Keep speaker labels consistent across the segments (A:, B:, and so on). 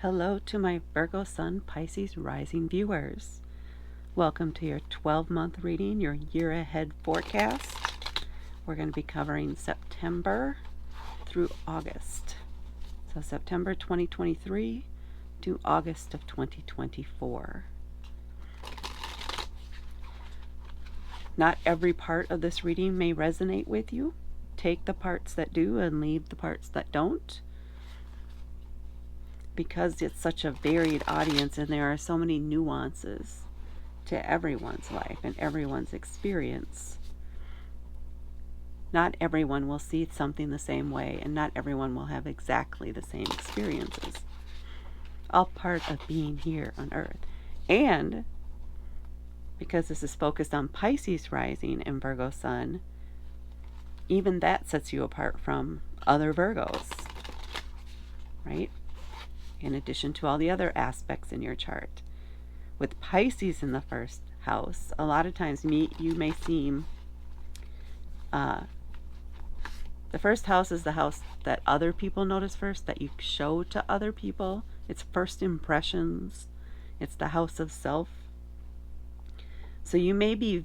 A: Hello to my Virgo Sun, Pisces Rising viewers. Welcome to your 12-month reading, your year ahead forecast. We're going to be covering September through August. So September 2023 to August of 2024. Not every part of this reading may resonate with you. Take the parts that do and leave the parts that don't. Because it's such a varied audience and there are so many nuances to everyone's life and everyone's experience, not everyone will see something the same way, and not everyone will have exactly the same experiences. All part of being here on Earth. And because this is focused on Pisces Rising and Virgo Sun, even that sets you apart from other Virgos, right? In addition to all the other aspects in your chart. With Pisces in the first house, a lot of times you may seem, the first house is the house that other people notice first, that you show to other people. It's first impressions. It's the house of self. So you may be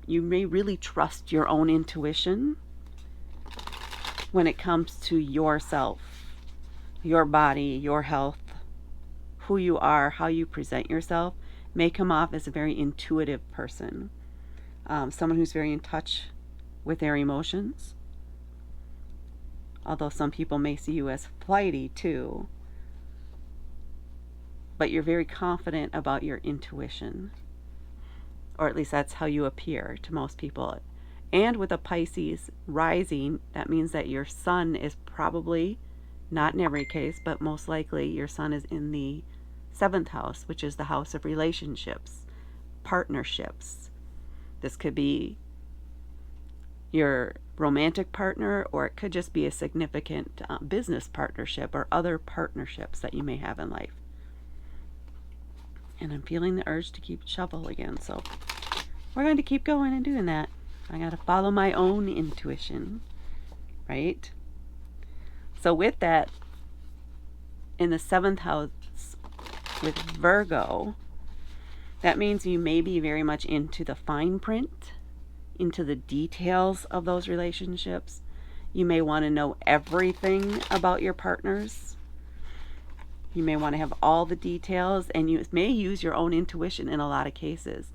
A: you may really trust your own intuition when it comes to yourself, your body, your health, who you are, how you present yourself, may come off as a very intuitive person. Someone who's very in touch with their emotions. Although some people may see you as flighty too. But you're very confident about your intuition. Or at least that's how you appear to most people. And with a Pisces rising, that means that your sun is probably, not in every case, but most likely your sun is in the 7th house, which is the house of relationships, partnerships. This could be your romantic partner, or it could just be a significant business partnership or other partnerships that you may have in life. And I'm feeling the urge to keep shovel again, so we're going to keep going and doing that. I got to follow my own intuition, right? So with that, in the 7th house with Virgo, that means you may be very much into the fine print, into the details of those relationships. You may want to know everything about your partners. You may want to have all the details, and you may use your own intuition in a lot of cases.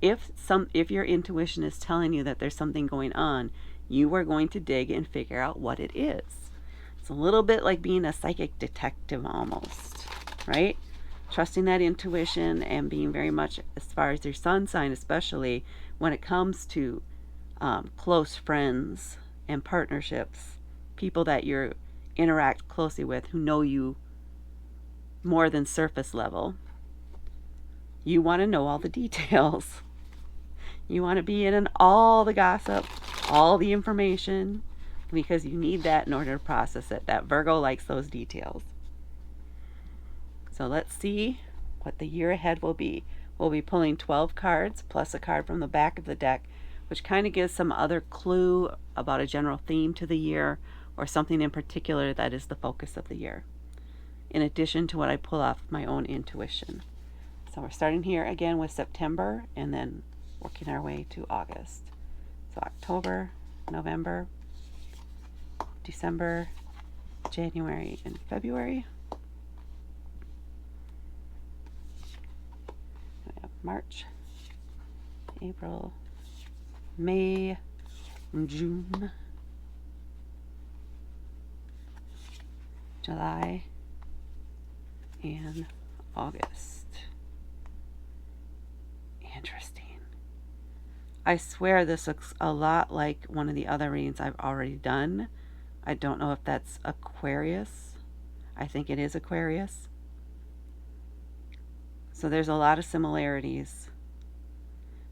A: If your intuition is telling you that there's something going on, you are going to dig and figure out what it is. It's a little bit like being a psychic detective almost, right? Trusting that intuition and being very much, as far as your sun sign especially, when it comes to close friends and partnerships, people that you interact closely with who know you more than surface level. You want to know all the details. You want to be in all the gossip, all the information, because you need that in order to process it. That Virgo likes those details. So let's see what the year ahead will be. We'll be pulling 12 cards plus a card from the back of the deck, which kind of gives some other clue about a general theme to the year or something in particular that is the focus of the year, in addition to what I pull off my own intuition. So we're starting here again with September and then working our way to August. So October, November, December, January, and February. We have March, April, May, June, July, and August. Interesting. I swear this looks a lot like one of the other readings I've already done. I don't know if that's Aquarius. I think it is Aquarius. So there's a lot of similarities.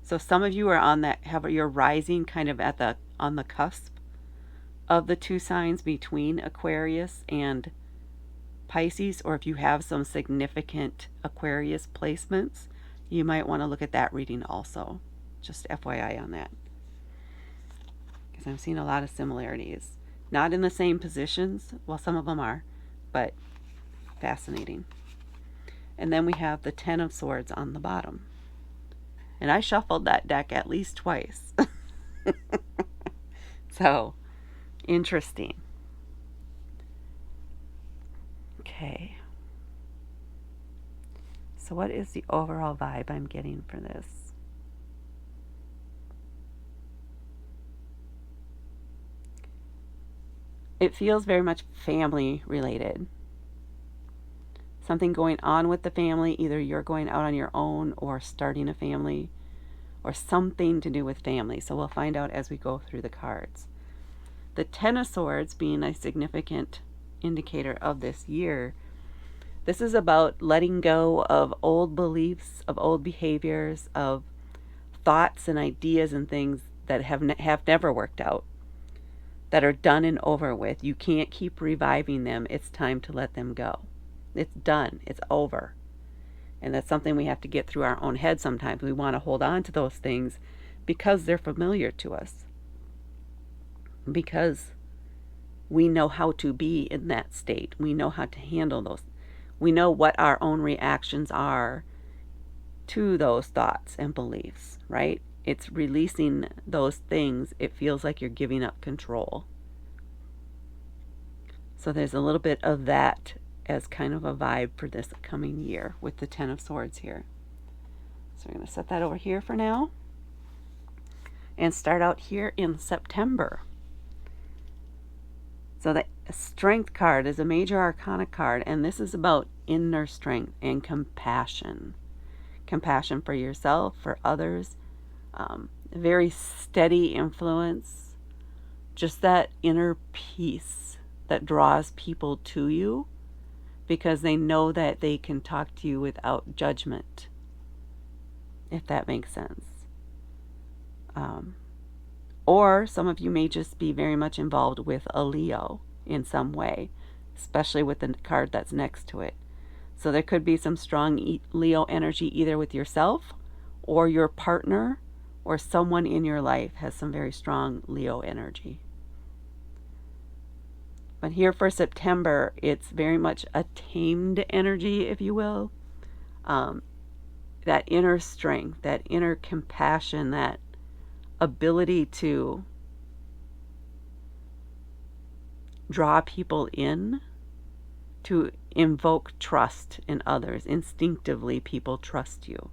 A: So some of you are on that, have your rising kind of on the cusp of the two signs between Aquarius and Pisces, or if you have some significant Aquarius placements, you might want to look at that reading also. Just FYI on that. Because I'm seeing a lot of similarities. Not in the same positions, well, some of them are, but fascinating. And then we have the Ten of Swords on the bottom. And I shuffled that deck at least twice. So, interesting. Okay. So what is the overall vibe I'm getting for this? It feels very much family related. Something going on with the family. Either you're going out on your own or starting a family, or something to do with family. So we'll find out as we go through the cards. The Ten of Swords being a significant indicator of this year. This is about letting go of old beliefs, of old behaviors, of thoughts and ideas and things that have never worked out, that are done and over with. You can't keep reviving them. It's time to let them go. It's done. It's over. And that's something we have to get through our own head sometimes. We want to hold on to those things because they're familiar to us. Because we know how to be in that state. We know how to handle those. We know what our own reactions are to those thoughts and beliefs, right? It's releasing those things. It feels like you're giving up control. So there's a little bit of that as kind of a vibe for this coming year with the Ten of Swords here. So we're going to set that over here for now and start out here in September. So the Strength card is a major arcana card, and this is about inner strength and compassion. Compassion for yourself, for others. Very steady influence. Just that inner peace that draws people to you because they know that they can talk to you without judgment, if that makes sense. Or some of you may just be very much involved with a Leo in some way, especially with the card that's next to it. So there could be some strong Leo energy either with yourself or your partner, or someone in your life has some very strong Leo energy. But here for September, it's very much a tamed energy, if you will. That inner strength, that inner compassion, that ability to draw people in, to invoke trust in others. Instinctively, people trust you.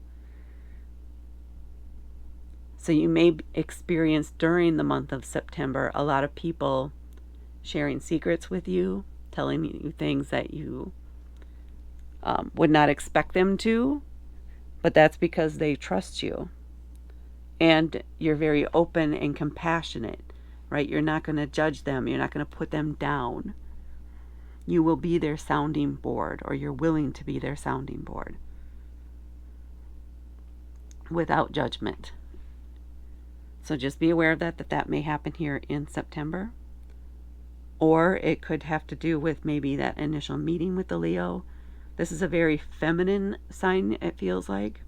A: So you may experience during the month of September a lot of people sharing secrets with you, telling you things that you would not expect them to, but that's because they trust you. And you're very open and compassionate, right? You're not going to judge them. You're not going to put them down. You will be their sounding board, or you're willing to be their sounding board without judgment. So just be aware of that may happen here in September. Or it could have to do with maybe that initial meeting with the Leo. This is a very feminine sign, it feels like.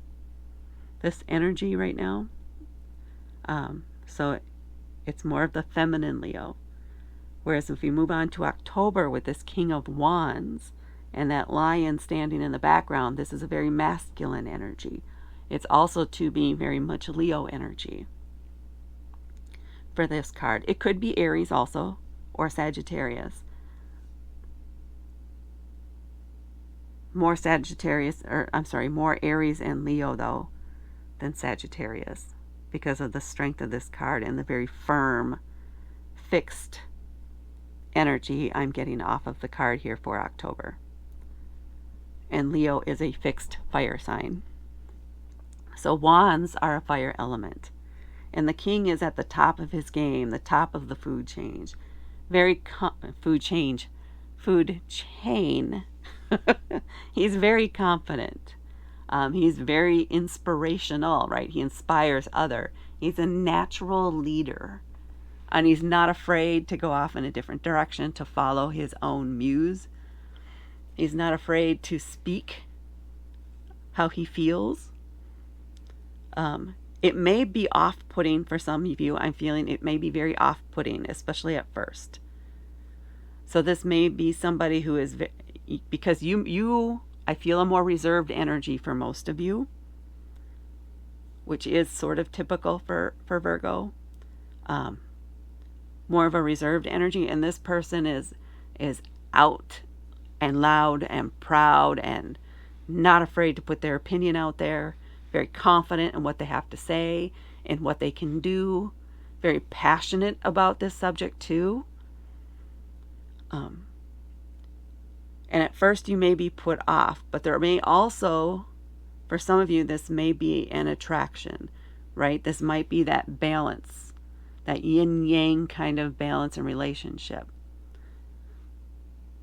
A: This energy right now. So it's more of the feminine Leo. Whereas if we move on to October with this King of Wands and that lion standing in the background, this is a very masculine energy. It's also to be very much Leo energy for this card. It could be Aries also, or Sagittarius. More Aries and Leo though than Sagittarius, because of the strength of this card and the very firm, fixed energy I'm getting off of the card here for October. And Leo is a fixed fire sign. So wands are a fire element. And the king is at the top of his game, the top of the food chain. Food chain. He's very confident. He's very inspirational, right? He inspires others. He's a natural leader. And he's not afraid to go off in a different direction, to follow his own muse. He's not afraid to speak how he feels. It may be off-putting for some of you. I'm feeling it may be very off-putting, especially at first. So this may be somebody who is because I feel a more reserved energy for most of you, which is sort of typical for Virgo. More of a reserved energy, and this person is out and loud and proud and not afraid to put their opinion out there, very confident in what they have to say and what they can do, very passionate about this subject too. And at first you may be put off, but there may also, for some of you, this may be an attraction, right? This might be that balance, that yin-yang kind of balance in relationship.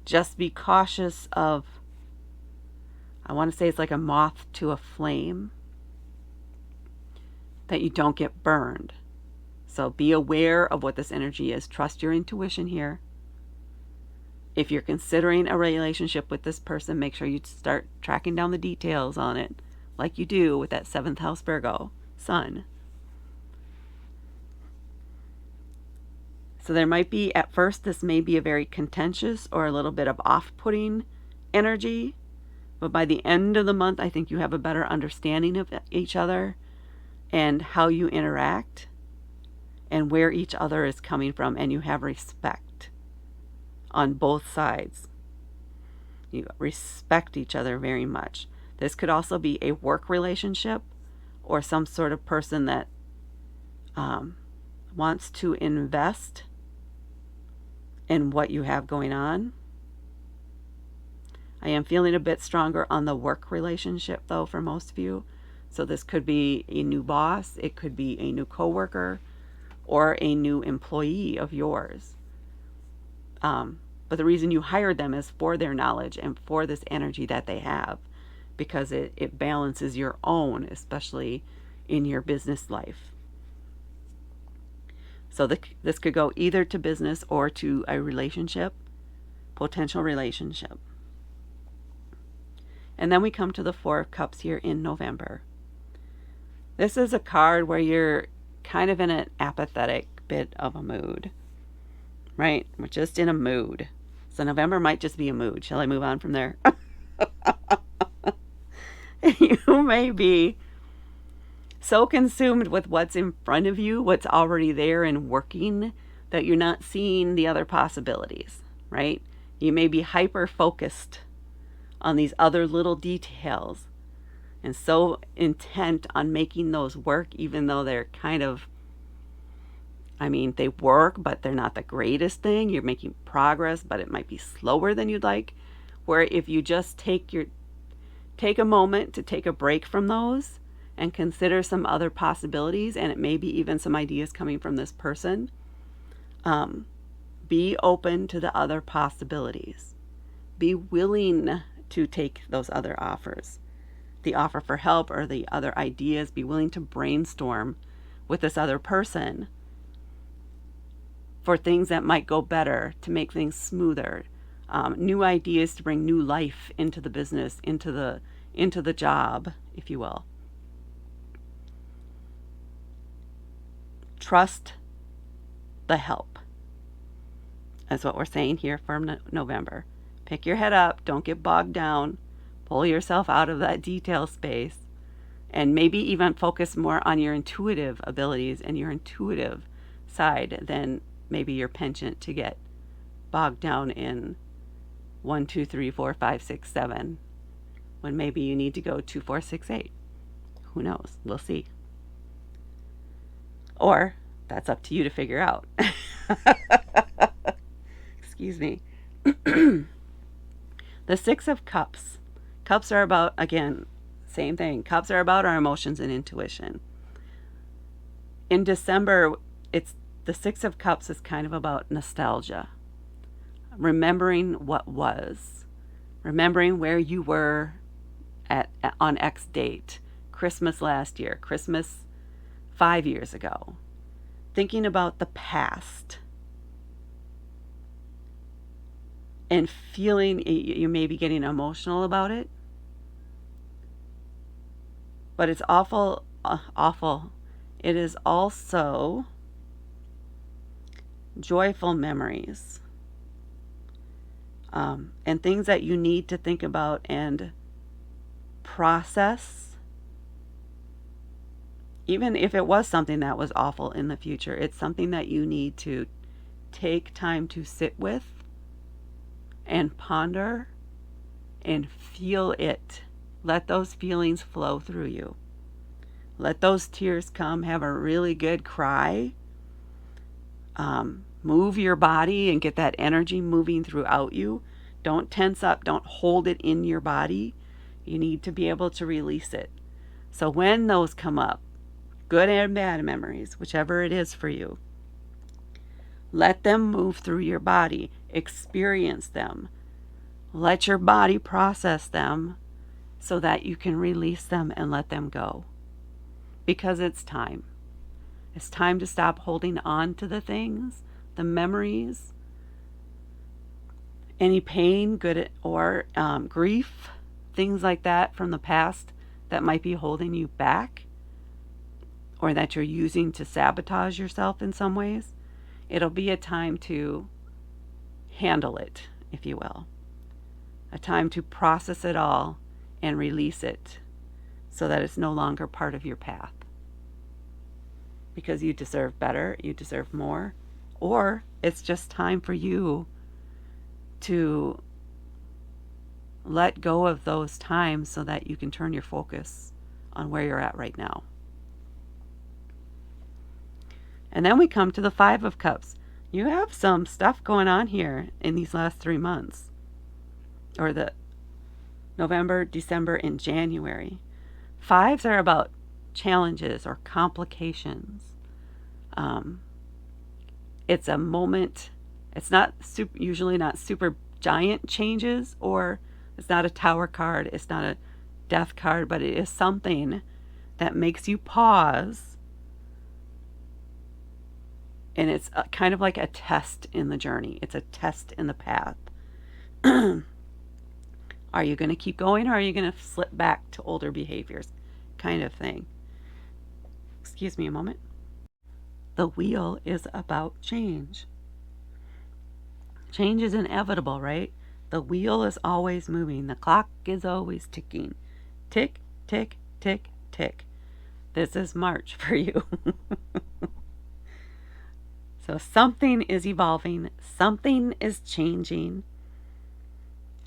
A: Just be cautious of, I want to say it's like a moth to a flame, that you don't get burned. So be aware of what this energy is. Trust your intuition here. If you're considering a relationship with this person, make sure you start tracking down the details on it, like you do with that 7th house Virgo Sun. So there might be, at first, this may be a very contentious or a little bit of off-putting energy, but by the end of the month, I think you have a better understanding of each other and how you interact and where each other is coming from, and you have respect on both sides. You respect each other very much. This could also be a work relationship or some sort of person that wants to invest in what you have going on. I am feeling a bit stronger on the work relationship, though, for most of you. So this could be a new boss, it could be a new coworker, or a new employee of yours. But the reason you hired them is for their knowledge and for this energy that they have, because it balances your own, especially in your business life. So this could go either to business or to a relationship, potential relationship. And then we come to the 4 of Cups here in November. This is a card where you're kind of in an apathetic bit of a mood, right? We're just in a mood. So November might just be a mood. Shall I move on from there? You may be so consumed with what's in front of you, what's already there and working, that you're not seeing the other possibilities, right? You may be hyper-focused on these other little details and so intent on making those work, even though they're kind of, I mean, they work, but they're not the greatest thing. You're making progress, but it might be slower than you'd like. Where if you just take a moment to take a break from those and consider some other possibilities, and it may be even some ideas coming from this person, be open to the other possibilities. Be willing to take those other offers, the offer for help or the other ideas. Be willing to brainstorm with this other person for things that might go better, to make things smoother, new ideas to bring new life into the business, into the job, if you will. Trust the help. That's what we're saying here for November. Pick your head up. Don't get bogged down. Pull yourself out of that detail space. And maybe even focus more on your intuitive abilities and your intuitive side than maybe your penchant to get bogged down in 1, 2, 3, 4, 5, 6, 7, when maybe you need to go 2, 4, 6, 8. Who knows? We'll see. Or that's up to you to figure out. Excuse me. The 6 of Cups. Cups are about, again, same thing. Cups are about our emotions and intuition. In December, the 6 of Cups is kind of about nostalgia. Remembering what was. Remembering where you were on X date. Christmas last year. Christmas 5 years ago. Thinking about the past. And feeling, you may be getting emotional about it. But it's awful. It is also joyful memories. and things that you need to think about and process. Even if it was something that was awful in the future, it's something that you need to take time to sit with and ponder and feel it. Let those feelings flow through you. Let those tears come. Have a really good cry. Move your body and get that energy moving throughout you. Don't tense up. Don't hold it in your body. You need to be able to release it. So when those come up, good and bad memories, whichever it is for you, let them move through your body. Experience them. Let your body process them so that you can release them and let them go. Because it's time. It's time to stop holding on to the things, the memories, any pain, good or grief, things like that from the past that might be holding you back or that you're using to sabotage yourself in some ways. It'll be a time to handle it, if you will. A time to process it all and release it so that it's no longer part of your path. Because you deserve better, you deserve more, or it's just time for you to let go of those times so that you can turn your focus on where you're at right now. And then we come to the Five of Cups. You have some stuff going on here in these last 3 months, or the November, December, and January. Fives are about challenges or complications. It's a moment. It's not usually not super giant changes, or it's not a Tower card. It's not a Death card, but it is something that makes you pause. And it's kind of like a test in the journey. It's a test in the path. Are you going to keep going, or are you going to slip back to older behaviors, kind of thing? Excuse me a moment. The wheel is about change. Change is inevitable, right? The wheel is always moving. The clock is always ticking. Tick, tick, tick, tick. This is March for you. So something is evolving. Something is changing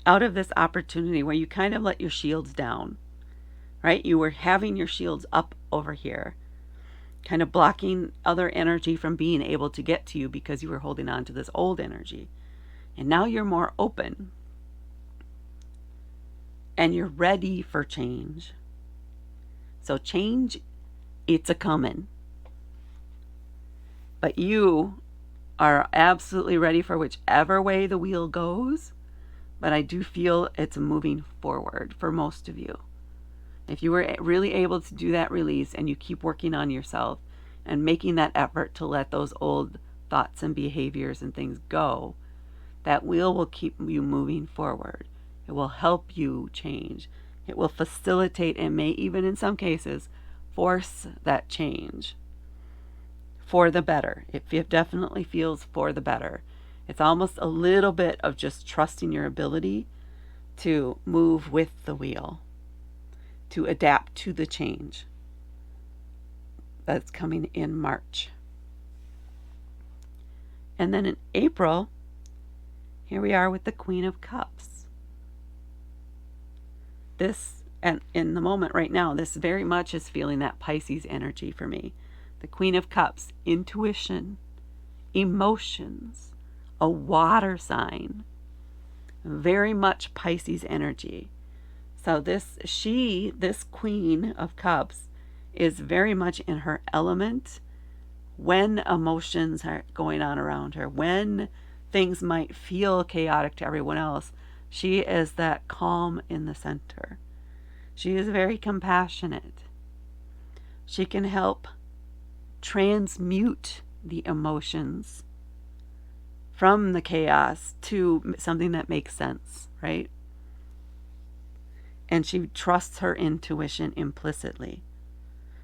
A: out of this opportunity where you kind of let your shields down, right? You were having your shields up over here, kind of blocking other energy from being able to get to you because you were holding on to this old energy. And now you're more open. And you're ready for change. So change, it's a coming. But you are absolutely ready for whichever way the wheel goes. But I do feel it's moving forward for most of you. If you were really able to do that release and you keep working on yourself and making that effort to let those old thoughts and behaviors and things go, that wheel will keep you moving forward. It will help you change. It will facilitate and may even in some cases force that change for the better. It definitely feels for the better. It's almost a little bit of just trusting your ability to move with the wheel, to adapt to the change that's coming in March. And then in April, here we are with the Queen of Cups. This, and in the moment right now, this very much is feeling that Pisces energy for me. The Queen of Cups, intuition, emotions, a water sign, very much Pisces energy. So this Queen of Cups is very much in her element when emotions are going on around her, when things might feel chaotic to everyone else. She is that calm in the center. She is very compassionate. She can help transmute the emotions from the chaos to something that makes sense, right? And she trusts her intuition implicitly.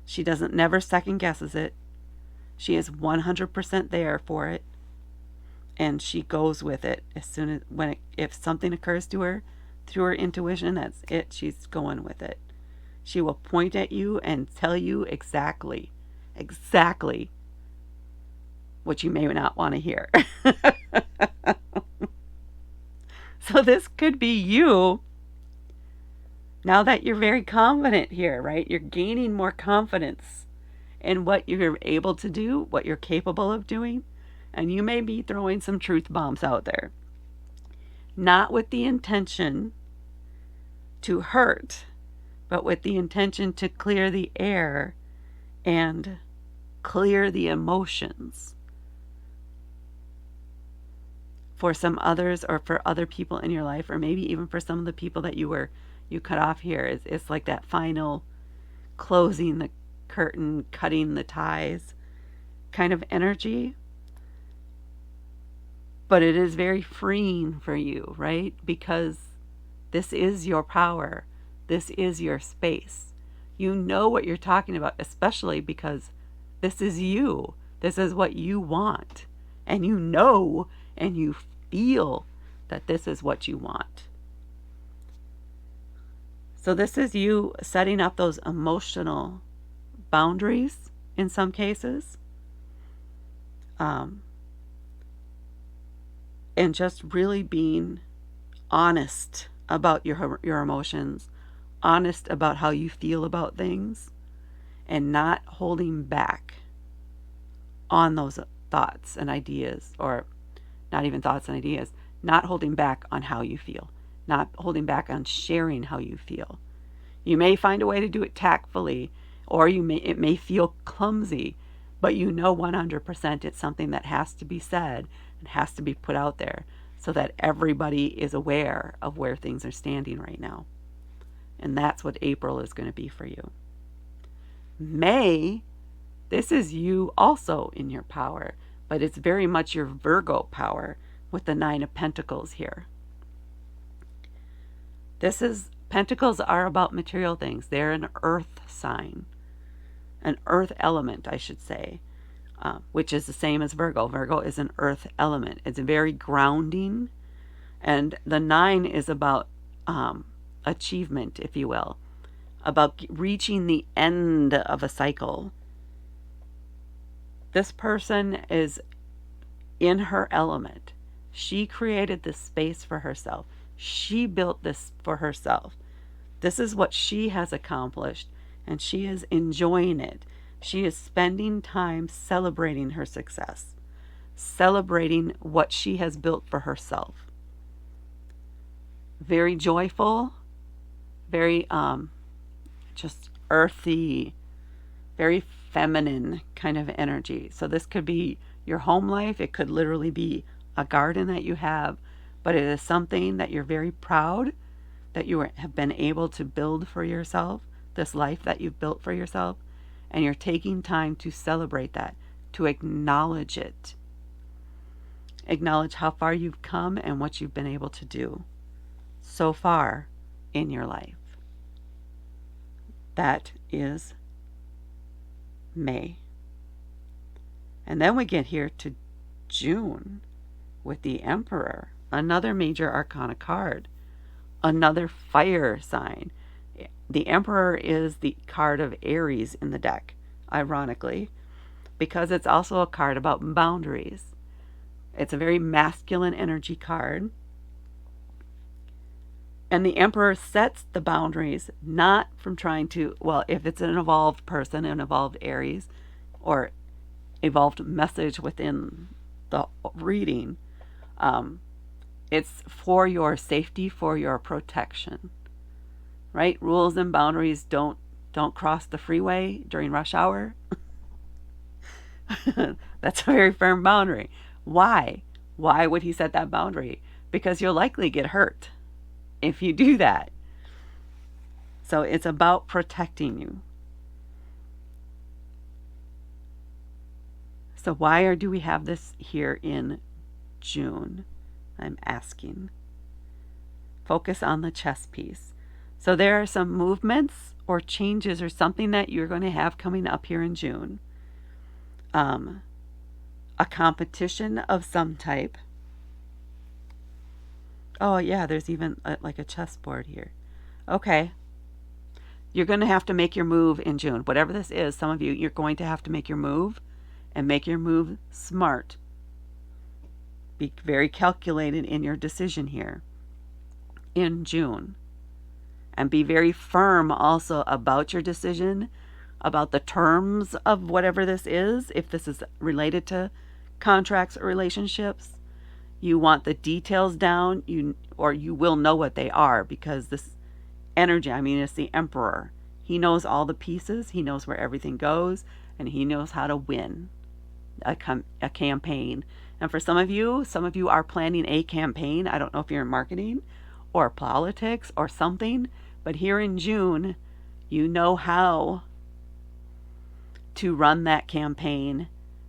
A: She never second guesses it. She is 100% there for it. and she goes with it as soon as if something occurs to her through her intuition, that's it. She's going with it. She will point at you and tell you exactly what you may not want to hear. So this could be you now that you're very confident here, right? You're gaining more confidence in what you're able to do, what you're capable of doing, and you may be throwing some truth bombs out there. Not with the intention to hurt, but with the intention to clear the air and clear the emotions for some others, or for other people in your life, or maybe even for some of the people that you cut off here. It's like that final closing the curtain, cutting the ties kind of energy. But it is very freeing for you, right? Because this is your power. This is your space. You know what you're talking about, especially because this is you. This is what you want. And you know and you feel that this is what you want. So this is you setting up those emotional boundaries in some cases. And just really being honest about your emotions, honest about how you feel about things, and not holding back on those thoughts and ideas, or not even thoughts and ideas, not holding back on how you feel, not holding back on sharing how you feel. You may find a way to do it tactfully, or it may feel clumsy, but you know 100% it's something that has to be said and has to be put out there so that everybody is aware of where things are standing right now. And that's what April is going to be for you. May, this is you also in your power, but it's very much your Virgo power with the 9 of Pentacles here. Pentacles are about material things. They're an earth sign, an earth element, I should say, which is the same as Virgo. Virgo is an earth element. It's very grounding. And the 9 is about achievement, if you will, about reaching the end of a cycle. This person is in her element. She created this space for herself. She built this for herself. This is what she has accomplished, and she is enjoying it. She is spending time celebrating her success, celebrating what she has built for herself. Very joyful, very just earthy, very feminine kind of energy. So this could be your home life. It could literally be a garden that you have, but it is something that you're very proud that you have been able to build for yourself, this life that you've built for yourself, and you're taking time to celebrate that, to acknowledge it. Acknowledge how far you've come and what you've been able to do so far in your life. That is May. And then we get here to June with the Emperor, another major arcana card, another fire sign. The Emperor is the card of Aries in the deck, ironically, because it's also a card about boundaries. It's a very masculine energy card. And the Emperor sets the boundaries not from trying to, well, if it's an evolved person, an evolved Aries, or evolved message within the reading, it's for your safety, for your protection, right? Rules and boundaries. Don't cross the freeway during rush hour. That's a very firm boundary. Why? Why would he set that boundary? Because you'll likely get hurt if you do that. So it's about protecting you. So why do we have this here in June? I'm asking. Focus on the chess piece. So there are some movements or changes or something that you're going to have coming up here in June. A competition of some type. Oh, yeah, there's even like a chessboard here. Okay. You're going to have to make your move in June. Whatever this is, some of you, you're going to have to make your move and make your move smart. Be very calculated in your decision here in June. And be very firm also about your decision, about the terms of whatever this is, if this is related to contracts or relationships. You want the details down, you will know what they are, because this energy, I mean, it's the Emperor. He knows all the pieces, he knows where everything goes, and he knows how to win a campaign. And for some of you are planning a campaign. I don't know if you're in marketing or politics or something, but here in June, you know how to run that campaign,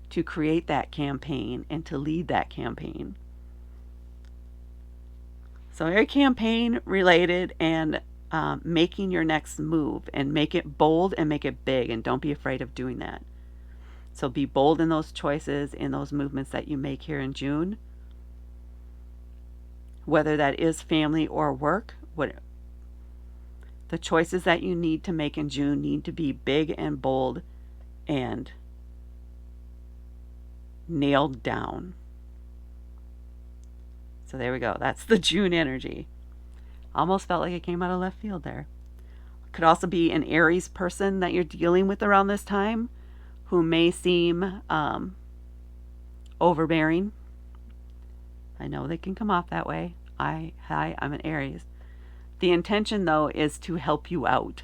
A: to create that campaign, and to lead that campaign. So very campaign related, and making your next move, and make it bold and make it big, and don't be afraid of doing that. So be bold in those choices, in those movements that you make here in June. Whether that is family or work, the choices that you need to make in June need to be big and bold and nailed down. So there we go. That's the June energy. Almost felt like it came out of left field there. Could also be an Aries person that you're dealing with around this time, who may seem overbearing. I know they can come off that way. I'm an Aries. The intention, though, is to help you out.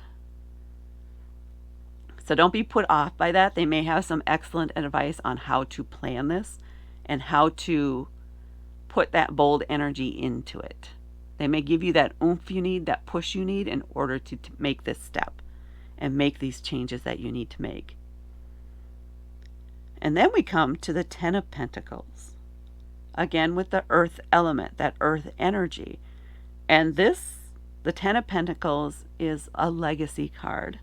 A: So don't be put off by that. They may have some excellent advice on how to plan this and how to put that bold energy into it. They may give you that oomph you need, that push you need in order to make this step and make these changes that you need to make. And then we come to the Ten of Pentacles. Again, with the earth element, that earth energy. And the Ten of Pentacles is a legacy card.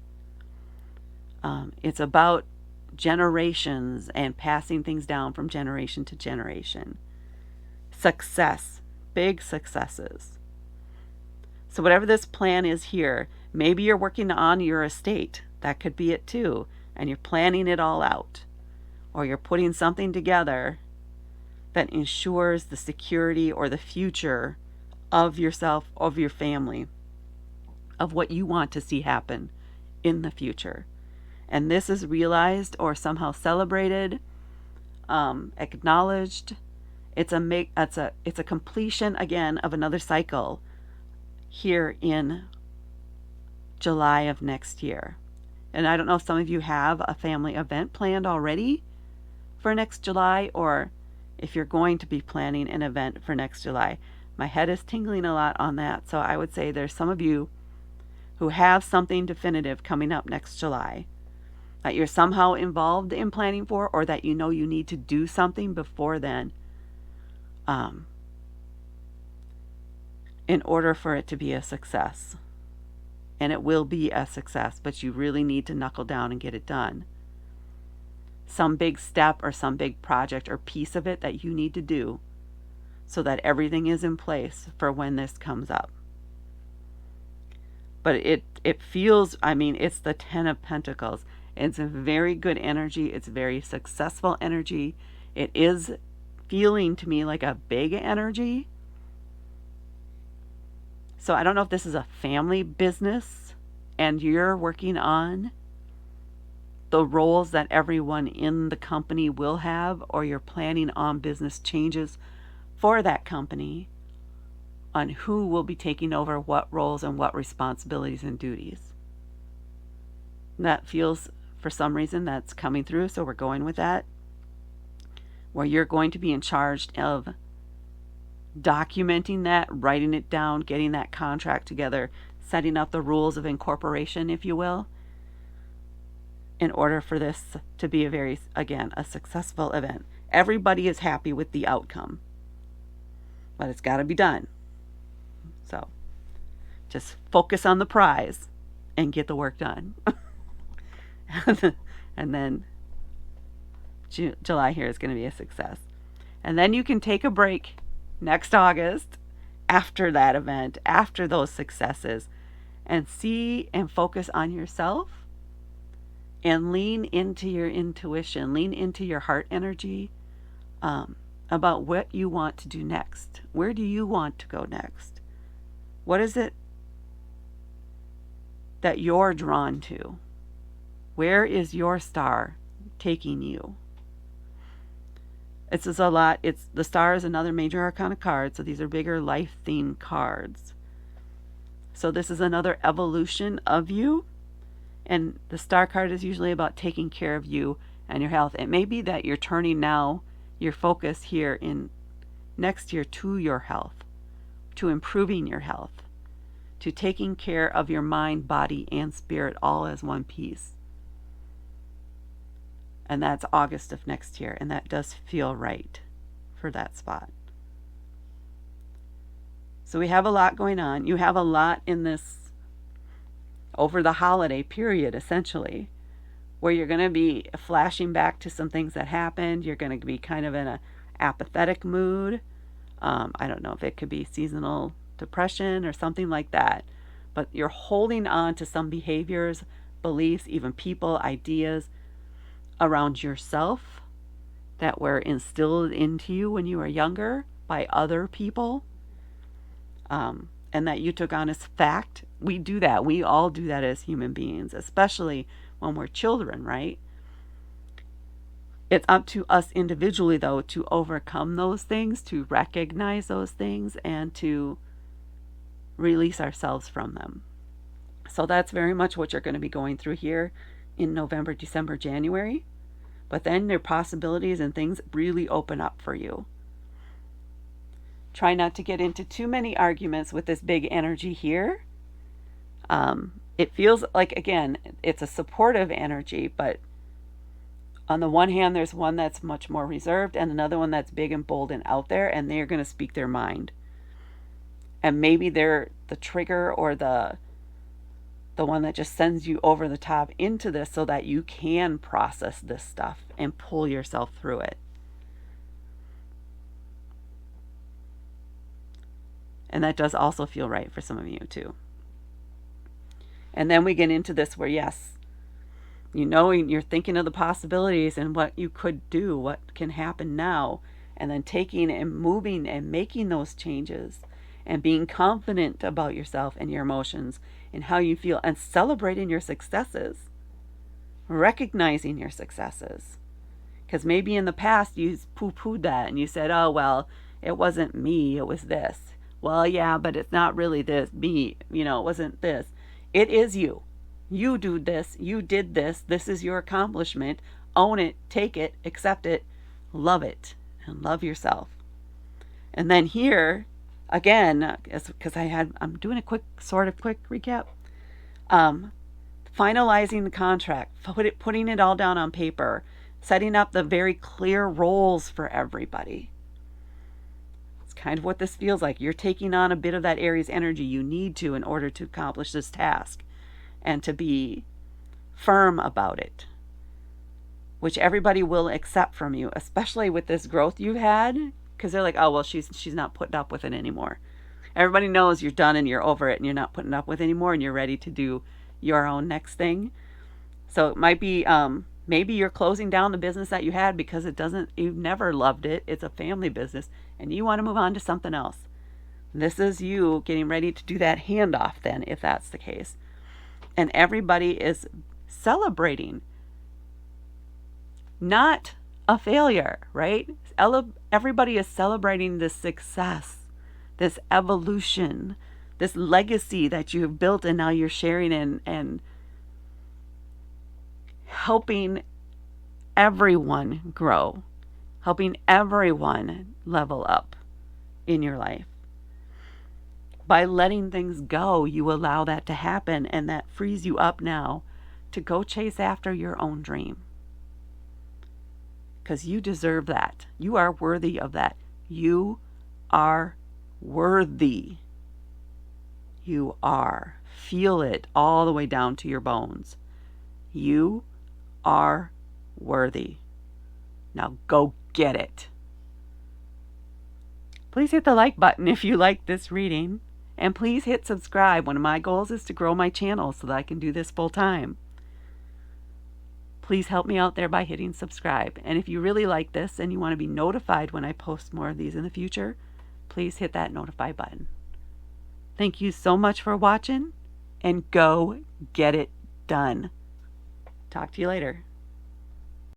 A: It's about generations and passing things down from generation to generation. Success, big successes. So whatever this plan is here, maybe you're working on your estate. That could be it too. And you're planning it all out. Or you're putting something together that ensures the security or the future of yourself, of your family, of what you want to see happen in the future. And this is realized or somehow celebrated, acknowledged. It's a completion again of another cycle here in July of next year. And I don't know if some of you have a family event planned already for next July, or if you're going to be planning an event for next July. My head is tingling a lot on that. So I would say there's some of you who have something definitive coming up next July that you're somehow involved in planning for, or that you know you need to do something before then, in order for it to be a success. And it will be a success, but you really need to knuckle down and get it done. Some big step or some big project or piece of it that you need to do so that everything is in place for when this comes up. But it feels, I mean, it's the Ten of Pentacles. It's a very good energy. It's very successful energy. It is feeling to me like a big energy. So I don't know if this is a family business and you're working on the roles that everyone in the company will have, or you're planning on business changes for that company on who will be taking over what roles and what responsibilities and duties. That feels, for some reason, that's coming through, so we're going with that. Where you're going to be in charge of documenting that, writing it down, getting that contract together, setting up the rules of incorporation, if you will, in order for this to be a successful event. Everybody is happy with the outcome, but it's got to be done. So just focus on the prize and get the work done. And then July here is going to be a success. And then you can take a break next August after that event, after those successes, and see and focus on yourself and lean into your intuition, lean into your heart energy, about what you want to do next. Where do you want to go next? What is it that you're drawn to? Where is your star taking you? It's a lot. The star is another major arcana card, so these are bigger life themed cards. So this is another evolution of you, and the star card is usually about taking care of you and your health. It may be that you're turning now your focus here in next year to your health, to improving your health, to taking care of your mind, body, and spirit all as one piece. And that's August of next year, and that does feel right for that spot. So we have a lot going on. You have a lot in this over the holiday period, essentially, where you're going to be flashing back to some things that happened. You're going to be kind of in an apathetic mood. I don't know if it could be seasonal depression or something like that. But you're holding on to some behaviors, beliefs, even people, ideas around yourself that were instilled into you when you were younger by other people, and that you took on as fact. We do that. We all do that as human beings, especially when we're children, right? It's up to us individually, though, to overcome those things, to recognize those things, and to release ourselves from them. So that's very much what you're going to be going through here in November, December, January. But then their possibilities and things really open up for you. Try not to get into too many arguments with this big energy here. It feels like, again, it's a supportive energy, but on the one hand, there's one that's much more reserved and another one that's big and bold and out there, and they're going to speak their mind. And maybe they're the trigger or the one that just sends you over the top into this so that you can process this stuff and pull yourself through it. And that does also feel right for some of you too. And then we get into this where, yes, you know, you're thinking of the possibilities and what you could do, what can happen now, and then taking and moving and making those changes and being confident about yourself and your emotions and how you feel, and celebrating your successes, recognizing your successes. Because maybe in the past you poo-pooed that and you said, oh, well, it wasn't me, it was this. Well, yeah, but it's not really this, me, it wasn't this. It is you. You do this, you did this, this is your accomplishment. Own it, take it, accept it, love it, and love yourself. And then here, again, because I'm doing a quick recap. Finalizing the contract, putting it all down on paper, setting up the very clear roles for everybody. It's kind of what this feels like. You're taking on a bit of that Aries energy you need to in order to accomplish this task and to be firm about it, which everybody will accept from you, especially with this growth you've had, because they're like, oh, well, she's not putting up with it anymore. Everybody knows you're done and you're over it and you're not putting up with it anymore and you're ready to do your own next thing. So it might be, maybe you're closing down the business that you had because you've never loved it. It's a family business and you want to move on to something else. This is you getting ready to do that handoff then, if that's the case. And everybody is celebrating, not a failure, right? Everybody is celebrating this success, this evolution, this legacy that you've built and now you're sharing and helping everyone grow, helping everyone level up in your life. By letting things go, you allow that to happen, and that frees you up now to go chase after your own dream. Because you deserve that. You are worthy of that. You are worthy. You are. Feel it all the way down to your bones. You are worthy. Now go get it. Please hit the like button if you like this reading. And please hit subscribe. One of my goals is to grow my channel so that I can do this full time. Please help me out there by hitting subscribe. And if you really like this and you want to be notified when I post more of these in the future, please hit that notify button. Thank you so much for watching, and go get it done. Talk to you later.